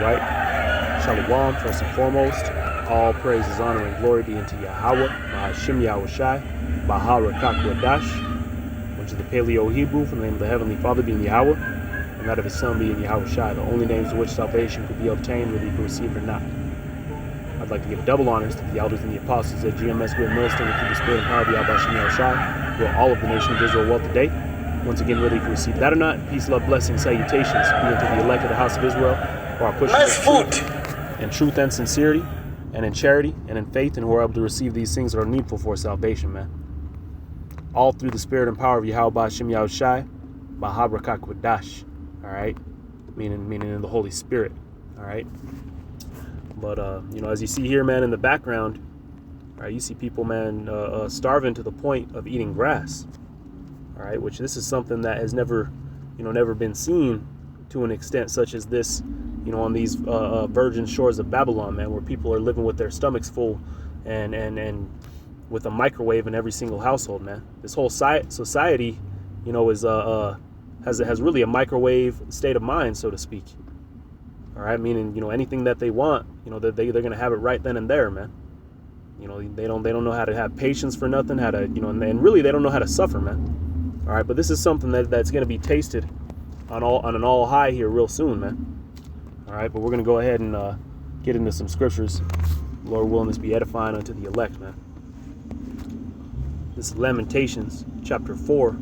right. Shalom, first and foremost. All praises, honor, and glory be unto Yahweh, Mahashim Yahushai, Baharakak Wadash, which is the Paleo Hebrew from the name of the Heavenly Father being Yahweh, and that of his Son being Yahushai, the only names in which salvation could be obtained, whether you can receive or not. I'd like to give double honors to the elders and the apostles at GMS Great Millstone through the spirit and power of Yahweh Yahushai, will all of the nation of Israel well today. Once again, whether you can receive that or not, peace, love, blessings, salutations be unto the elect of the house of Israel, who are pushing in truth and sincerity, and in charity, and in faith, and who are able to receive these things that are needful for salvation, man. All through the spirit and power of Yahweh Hashem Yahushai, Bahabrakak Wadash, all right? Meaning in the Holy Spirit, all right? But, as you see here, man, in the background, all right, you see people, man, starving to the point of eating grass, all right? Which this is something that has never been seen to an extent such as this, on these virgin shores of Babylon, man, where people are living with their stomachs full and with a microwave in every single household, man. This whole society, is has really a microwave state of mind, so to speak. All right, meaning anything that they want, they're gonna have it right then and there, man. They don't know how to have patience for nothing, how to and really they don't know how to suffer, man. All right, but this is something that's gonna be tasted on an all high here real soon, man. All right, but we're going to go ahead and get into some scriptures. Lord willing, this be edifying unto the elect, man. This is Lamentations chapter 4.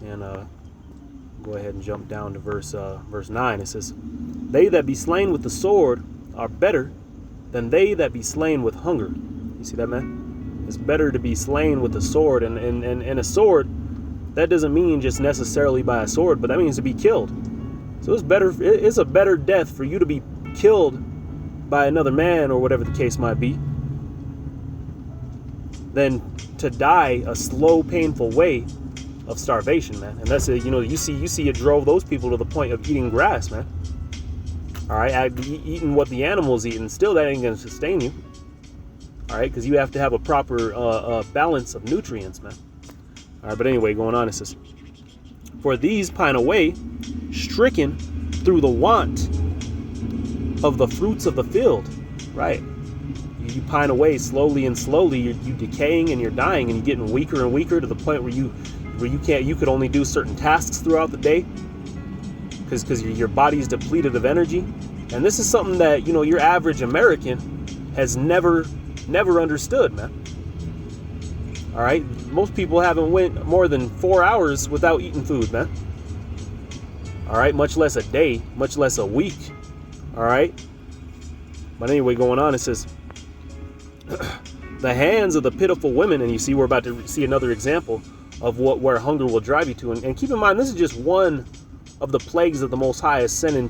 And go ahead and jump down to verse 9. It says, "They that be slain with the sword are better than they that be slain with hunger." You see that, man? It's better to be slain with a sword. And a sword, that doesn't mean just necessarily by a sword, but that means to be killed. So it's a better death for you to be killed by another man or whatever the case might be than to die a slow, painful way of starvation, man. And that's it. You see it drove those people to the point of eating grass, man. All right, eating what the animals eat, and still that ain't gonna sustain you. All right, because you have to have a proper balance of nutrients, man. All right, but anyway, going on, it says, "For these pine away, stricken through the want of the fruits of the field." Right, you pine away slowly and slowly. You're decaying and you're dying, and you're getting weaker and weaker to the point where you could only do certain tasks throughout the day because your body's depleted of energy. And this is something that your average American has never understood, man. All right, most people haven't went more than 4 hours without eating food, man. All right, much less a day, much less a week. All right, but anyway, going on, it says, "The hands of the pitiful women," and you see we're about to see another example of where hunger will drive you to. And keep in mind, this is just one of the plagues that the Most High is sending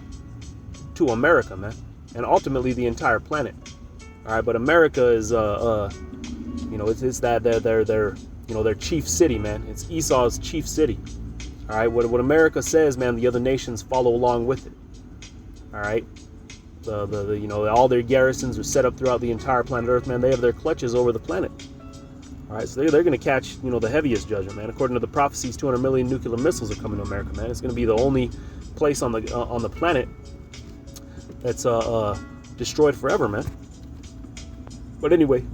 to America, man, and ultimately the entire planet. All right, but America is it's that their chief city, man. It's Esau's chief city. All right, what America says, man, the other nations follow along with it. All right, all their garrisons are set up throughout the entire planet Earth, man. They have their clutches over the planet. All right, so they're going to catch the heaviest judgment, man. According to the prophecies, 200 million nuclear missiles are coming to America, man. It's going to be the only place on the planet that's destroyed forever, man. But anyway,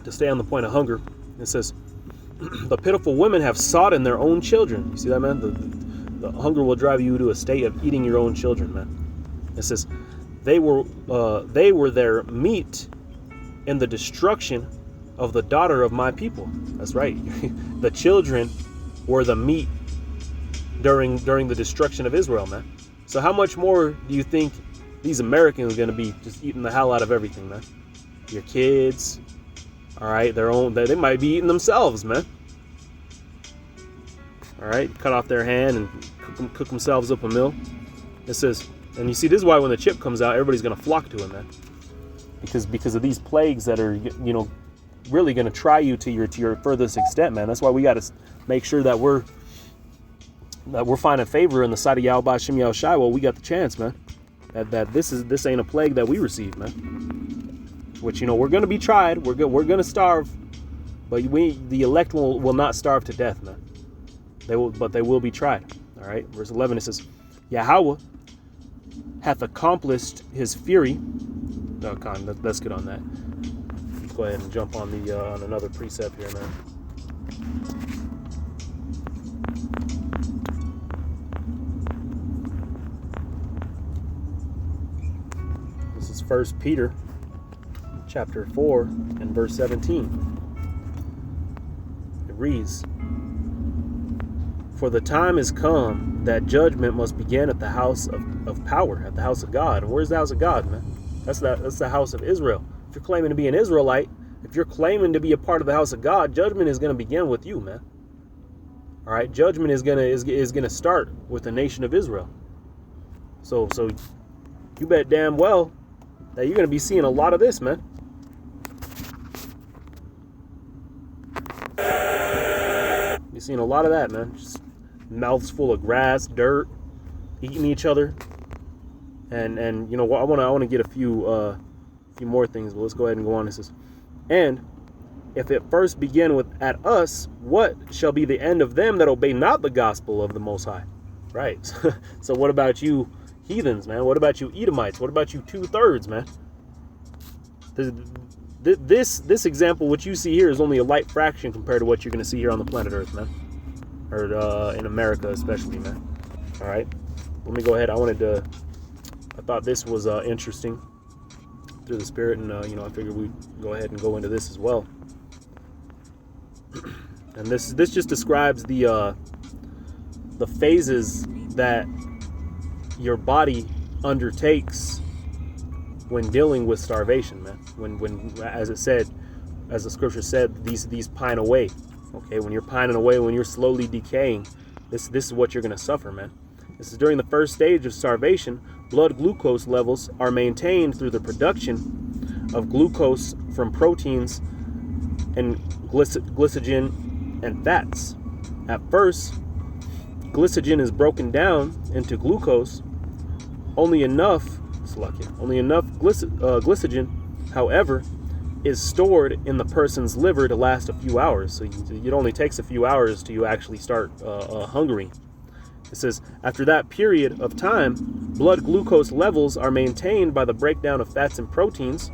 to stay on the point of hunger, it says, "The pitiful women have sought in their own children." You see that, man? The hunger will drive you to a state of eating your own children, man. It says, they were their meat in the destruction of the daughter of my people." That's right. The children were the meat during the destruction of Israel, man. So how much more do you think these Americans are going to be just eating the hell out of everything, man? Your kids, all right, they might be eating themselves, man. All right, cut off their hand and cook themselves up a meal. It says, and you see, this is why when the chip comes out, everybody's going to flock to it, man. Because of these plagues that are, really going to try you to your furthest extent, man. That's why we got to make sure that we're finding favor in the sight of Yahweh Hashem Yahushai while we got the chance, man. That this ain't a plague that we receive, man. Which we're going to be tried. We're going to starve, but the elect will not starve to death, man. They will be tried. All right. Verse 11, it says, "Yahweh hath accomplished his fury. No, let's get on that. Let's go ahead and jump on the on another precept here, man. This is 1 Peter chapter 4 and verse 17. It reads, "For the time is come that judgment must begin at the house of power, at the house of God." And where's the house of God, man? That's the house of Israel. If you're claiming to be an Israelite, if you're claiming to be a part of the house of God, judgment is going to begin with you, man. All right, judgment is gonna start with the nation of Israel. So you bet damn well that you're gonna be seeing a lot of this, man. You're seeing a lot of that, man. Just mouths full of grass, dirt, eating each other, and you know what? I want to get a few more things, but let's go ahead and go on. It says, "And if it first begin with at us, what shall be the end of them that obey not the gospel of the Most High?" Right. So what about you heathens, man? What about you Edomites? What about you 2/3, man? This example, what you see here, is only a light fraction compared to what you're going to see here on the planet Earth, man. Or in America especially, man. All right. Let me go ahead. I thought this was interesting through the Spirit, and you know, I figured we'd go ahead and go into this as well. And this just describes the phases that your body undertakes when dealing with starvation, man. When as the scripture said, these pine away. Okay, when you're pining away, when you're slowly decaying, this is what you're gonna suffer, man. This is during the first stage of starvation. Blood glucose levels are maintained through the production of glucose from proteins and glycogen and fats. At first, glycogen is broken down into glucose. Only enough glycogen, however, is stored in the person's liver to last a few hours. So it only takes a few hours till you actually start hungering. It says, after that period of time, blood glucose levels are maintained by the breakdown of fats and proteins.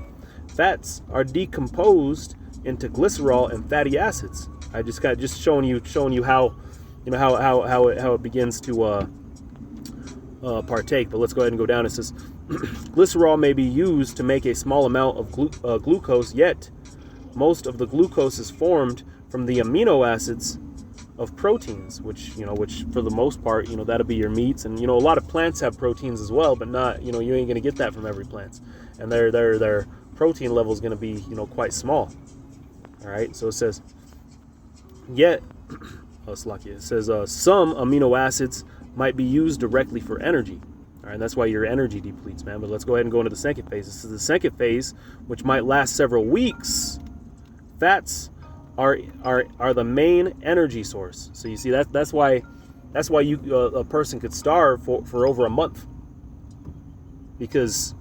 Fats are decomposed into glycerol and fatty acids. I just showing you how, you know, how it begins to partake. But let's go ahead and go down. It says, glycerol may be used to make a small amount of glucose, yet most of the glucose is formed from the amino acids of proteins, which for the most part, you know, that'll be your meats. And, you know, a lot of plants have proteins as well, but not, you know, you ain't going to get that from every plant. And their protein level is going to be, you know, quite small. All right. So it says, yet, it says some amino acids might be used directly for energy. All right, that's why your energy depletes, man. But let's go ahead and go into the second phase. This is the second phase, which might last several weeks. Fats are the main energy source. So you see that's why you a person could starve for over a month, because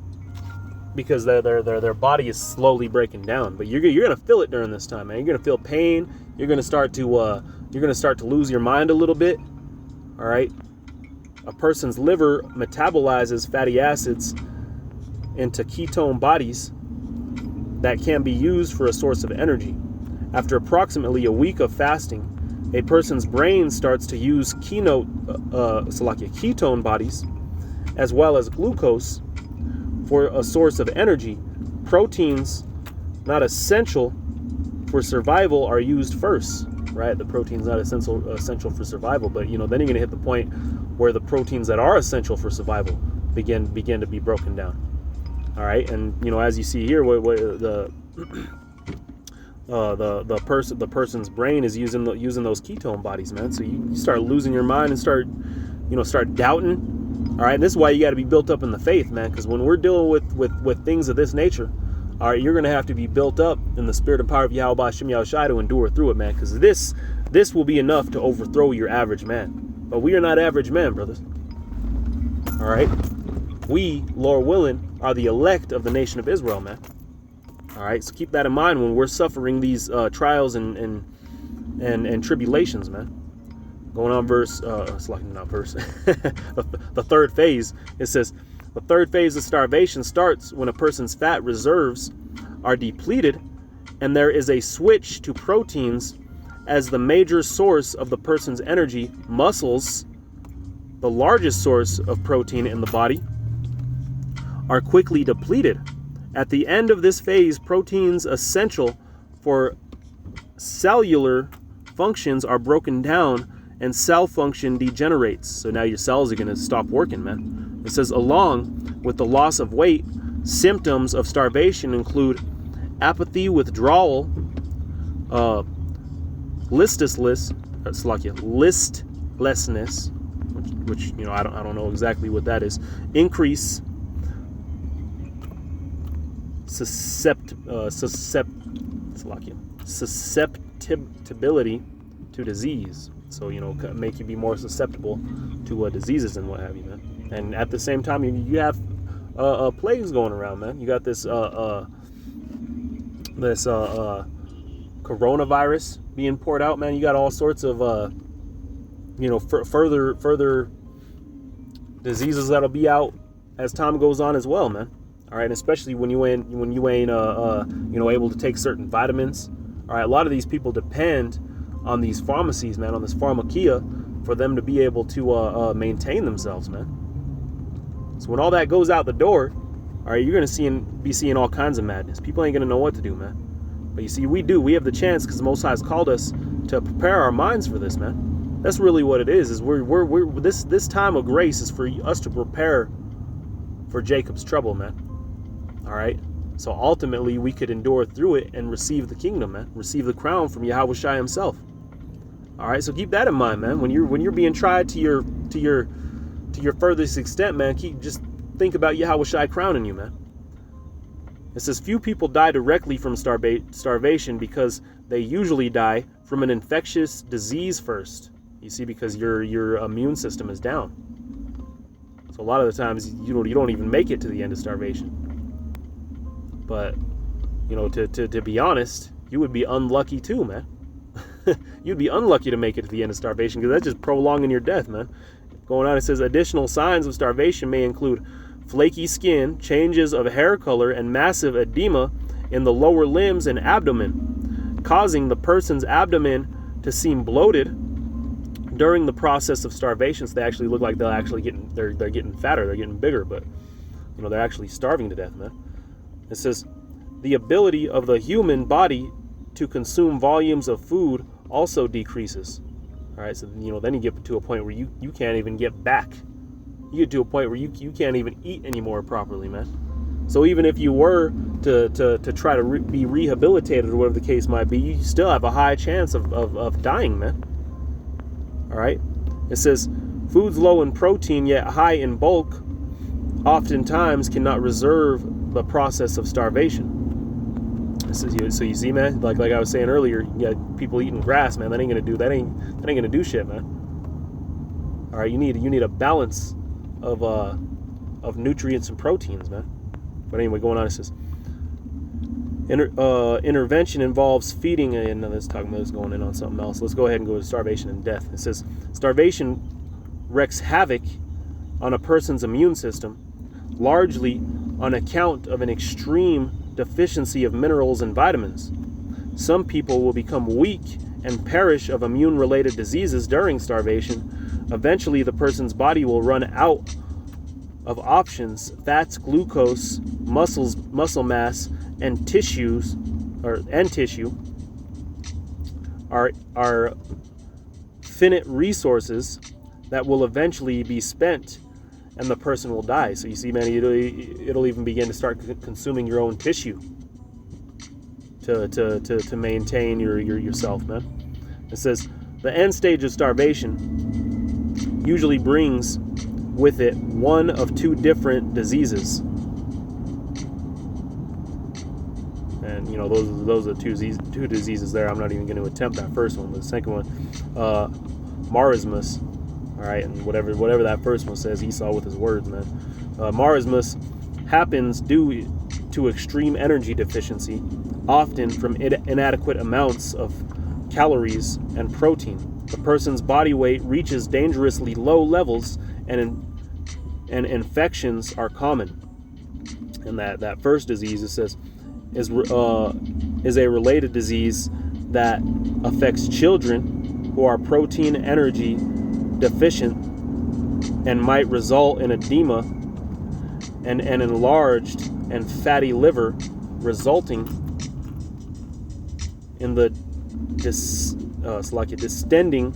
their body is slowly breaking down. But you're gonna feel it during this time, man. You're gonna feel pain. You're gonna start to lose your mind a little bit. All right. A person's liver metabolizes fatty acids into ketone bodies that can be used for a source of energy. After approximately a week of fasting, a person's brain starts to use ketone bodies as well as glucose for a source of energy. Proteins, not essential for survival, are used first. Right, the protein's not essential for survival, but you know, then you're gonna hit the point where the proteins that are essential for survival begin to be broken down. All right, and you know, as you see here, what the person's brain is using those ketone bodies, man. So you start losing your mind and start doubting. All right, and this is why you got to be built up in the faith, man. Because when we're dealing with things of this nature, all right, you're gonna have to be built up in the spirit and power of Yahweh Shem Yahushai to endure through it, man. Because this will be enough to overthrow your average man. But we are not average men, brothers. All right, we, Lord willing, are the elect of the nation of Israel, man. All right, so keep that in mind when we're suffering these trials and tribulations, man. Going on the third phase, it says, The third phase of starvation starts when a person's fat reserves are depleted and there is a switch to proteins as the major source of the person's energy. Muscles, the largest source of protein in the body, are quickly depleted. At the end of this phase, proteins essential for cellular functions are broken down and cell function degenerates. So now your cells are going to stop working, man. It says, along with the loss of weight, symptoms of starvation include apathy, withdrawal, listlessness, which you know, I don't know exactly what that is. Increase susceptibility to disease. So, you know, make you be more susceptible to diseases and what have you, man. And at the same time, you have plagues going around, man. You got this coronavirus being poured out, man. You got all sorts of you know, further diseases that'll be out as time goes on as well, man. All right, and especially when you ain't you know, able to take certain vitamins. All right, a lot of these people depend on these pharmacies, man, on this pharmakia, for them to be able to maintain themselves, man. So when all that goes out the door, all right, you're gonna be seeing all kinds of madness. People ain't gonna know what to do, man. But you see, we have the chance because the Most High has called us to prepare our minds for this, man. That's really what it is. We're this time of grace is for us to prepare for Jacob's trouble, man. All right. So ultimately, we could endure through it and receive the kingdom, man. Receive the crown from Yahweh Shai himself. All right. So keep that in mind, man. When you're being tried to your furthest extent, man, just think about Yahweh Shai crowning you, man. It says few people die directly from starvation because they usually die from an infectious disease first. You see, because your immune system is down. So a lot of the times you don't even make it to the end of starvation. But you know, to be honest, you would be unlucky too, man. You'd be unlucky to make it to the end of starvation because that's just prolonging your death, man. Going on, it says additional signs of starvation may include flaky skin, changes of hair color, and massive edema in the lower limbs and abdomen, causing the person's abdomen to seem bloated during the process of starvation. So they actually look like they're getting fatter, they're getting bigger, but you know, they're actually starving to death, man. It says the ability of the human body to consume volumes of food also decreases. All right, so you know, then you get to a point where you can't even get back. You get to a point where you can't even eat anymore properly, man. So even if you were to try to be rehabilitated or whatever the case might be, you still have a high chance of dying, man. All right. It says foods low in protein yet high in bulk oftentimes cannot reserve the process of starvation. So you see, man, like I was saying earlier, you got people eating grass, man. That ain't gonna do shit, man. All right, you need a balance of nutrients and proteins, man. But anyway, going on, it says intervention involves feeding. And let's talk about this going in on something else. Let's go ahead and go to starvation and death. It says starvation wreaks havoc on a person's immune system, largely on account of an extreme deficiency of minerals and vitamins. Some people will become weak and perish of immune-related diseases during starvation. Eventually, the person's body will run out of options. Fats, glucose, muscle mass, and tissue are finite resources that will eventually be spent, and the person will die. So you see, man, it'll even begin to start consuming your own tissue to maintain yourself, man. It says the end stage of starvation usually brings with it one of two different diseases, and you know, those are two diseases there. I'm not even going to attempt that first one, but the second one, marasmus. All right, and whatever that first one says, Esau with his words, man. Marasmus happens due to extreme energy deficiency, often from inadequate amounts of calories and protein. The person's body weight reaches dangerously low levels, and and infections are common. And that first disease, it says, is a related disease that affects children who are protein energy deficient and might result in edema and an enlarged and fatty liver, resulting in the distending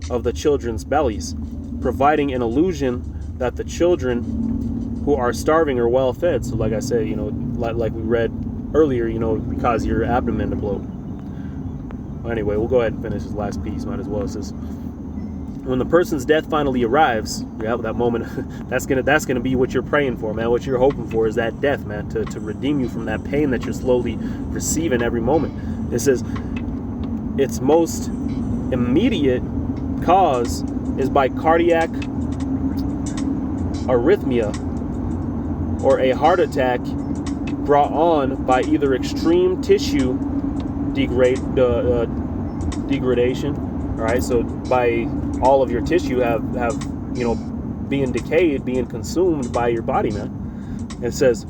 of the children's bellies, providing an illusion that the children who are starving are well fed. So like I said, like we read earlier, because your abdomen to bloat. Well, anyway, we'll go ahead and finish this last piece, might as well. It says, when the person's death finally arrives, that moment, that's gonna be what you're praying for, man. What you're hoping for is that death, man, to redeem you from that pain that you're slowly receiving every moment. It says its most immediate cause is by cardiac arrhythmia or a heart attack brought on by either extreme tissue degradation. All right, so by all of your tissue have being decayed, being consumed by your body, man. It says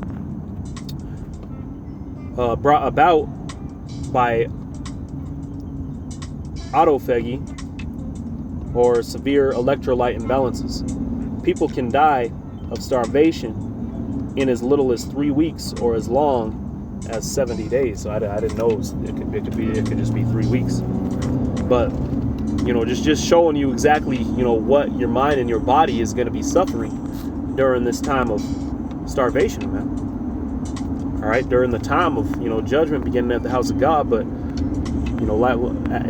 brought about by autophagy or severe electrolyte imbalances. People can die of starvation in as little as 3 weeks or as long as 70 days. So I didn't know it could just be 3 weeks. But just showing you exactly what your mind and your body is going to be suffering during this time of starvation, man. All right, during the time of judgment beginning at the house of God. But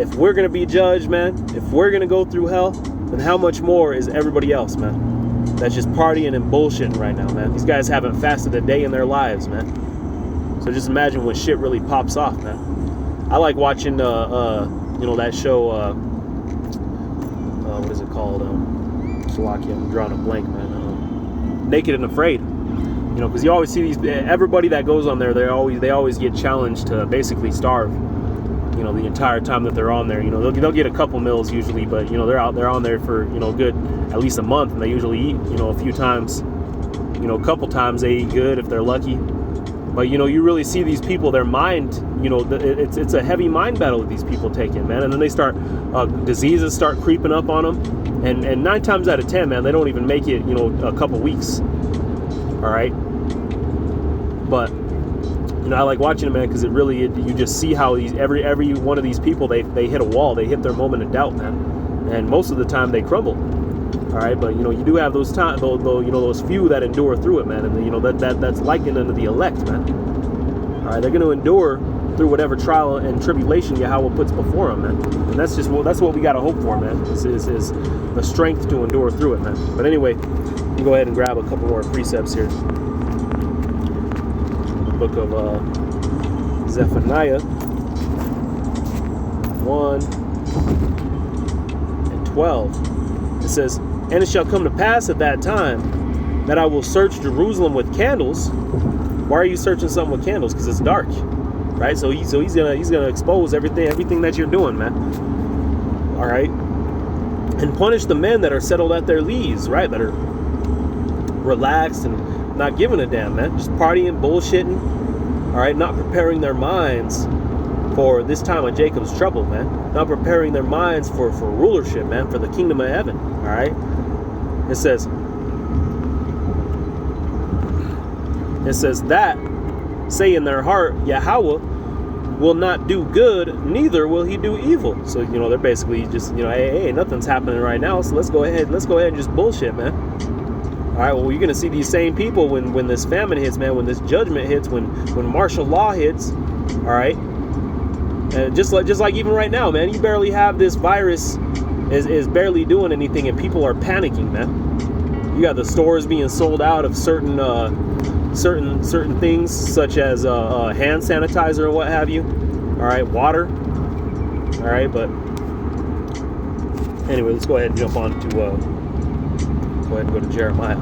if we're going to be judged, man, if we're going to go through hell, then how much more is everybody else, man? That's just partying and bullshitting right now, man. These guys haven't fasted a day in their lives, man. So just imagine when shit really pops off, man. I like watching that show, what is it called? Slovakia, I'm drawing a blank, man. Naked and Afraid. Because you always see everybody that goes on there, they always get challenged to basically starve. The entire time that they're on there, they'll get a couple meals usually, but they're on there for good at least a month, and they usually eat a few times, a couple times they eat good if they're lucky. But you really see these people, their mind, it's a heavy mind battle that these people take in, man. And then they start diseases start creeping up on them, and 9 times out of 10, man, they don't even make it a couple weeks. All right, but I like watching it, man, because you just see how every one of these people, they hit a wall, they hit their moment of doubt, man, and most of the time they crumble. All right, but you do have those times, those few that endure through it, man, and that's likened unto the elect, man. All right, they're going to endure through whatever trial and tribulation Yahweh puts before them, man, and that's what we got to hope for, man. Is the strength to endure through it, man. But anyway, we'll go ahead and grab a couple more precepts here. Book of Zephaniah 1 and 12. It says, and it shall come to pass at that time that I will search Jerusalem with candles. Why are you searching something with candles? Because it's dark, right? So he's gonna expose everything that you're doing, man. All right, and punish the men that are settled at their lees, right? That are relaxed and not giving a damn, man. Just partying, bullshitting. All right, not preparing their minds for this time of Jacob's trouble, man. Not preparing their minds for rulership, man, for the kingdom of heaven. All right. It says that say in their heart, Yahweh will not do good, neither will he do evil. So they're basically just hey, nothing's happening right now, so let's go ahead and just bullshit, man. All right, well, you're going to see these same people when this famine hits, man, when this judgment hits, when martial law hits, all right? And just like even right now, man, you barely have this virus is barely doing anything, and people are panicking, man. You got the stores being sold out of certain things, such as hand sanitizer and what have you. All right, water. All right, but anyway, let's go ahead and jump on to... go ahead and go to Jeremiah.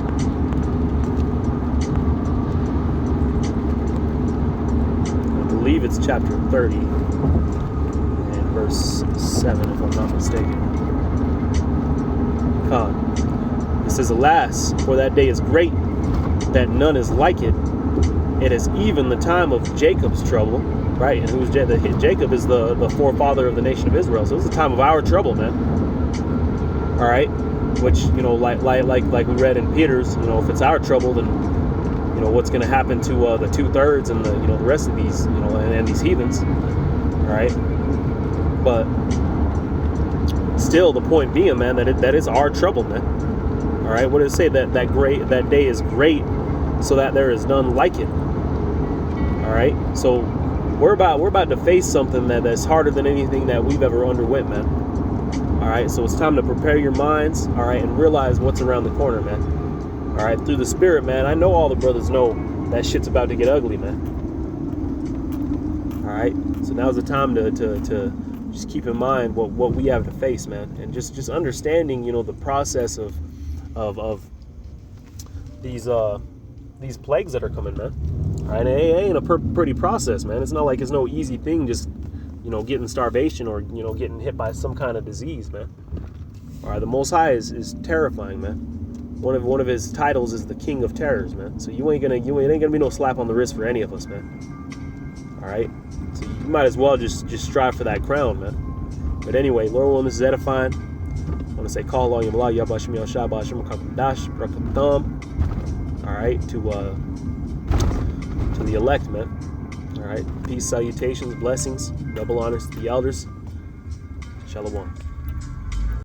I believe it's chapter 30 and verse 7, if I'm not mistaken. It says, alas, for that day is great, that none is like it. It is even the time of Jacob's trouble, right? And who's Jacob is the forefather of the nation of Israel. So it's the time of our trouble, man. All right, which, you know, like we read in Peter's, you know, if it's our trouble, then, you know, what's going to happen to the 2/3 and the, you know, the rest of these, you know, and these heathens, all right? But still, the point being, man, that is our trouble, man. All right, what does it say? That day is great, so that there is none like it. All right, so we're about to face something that's harder than anything that we've ever underwent, man. All right, so it's time to prepare your minds, all right, and realize what's around the corner, man. All right, through the Spirit, man. I know all the brothers know that shit's about to get ugly, man. All right, so now's the time to just keep in mind what we have to face, man, and just understanding, you know, the process of these plagues that are coming, man. All right, it ain't a pretty process, man. It's not like it's no easy thing, just, you know, getting starvation or, you know, getting hit by some kind of disease, man. All right, the Most High is terrifying, man. One of his titles is the King of Terrors, man. So it ain't gonna be no slap on the wrist for any of us, man. All right, so you might as well just strive for that crown, man. But anyway, Lord willing, this is edifying. I want to say, call on Yamala, Yabashim Yashah, Bashim Kakadash, Brakatham. All right, to the elect, man. All right, peace, salutations, blessings, double honors to the elders. Shalom.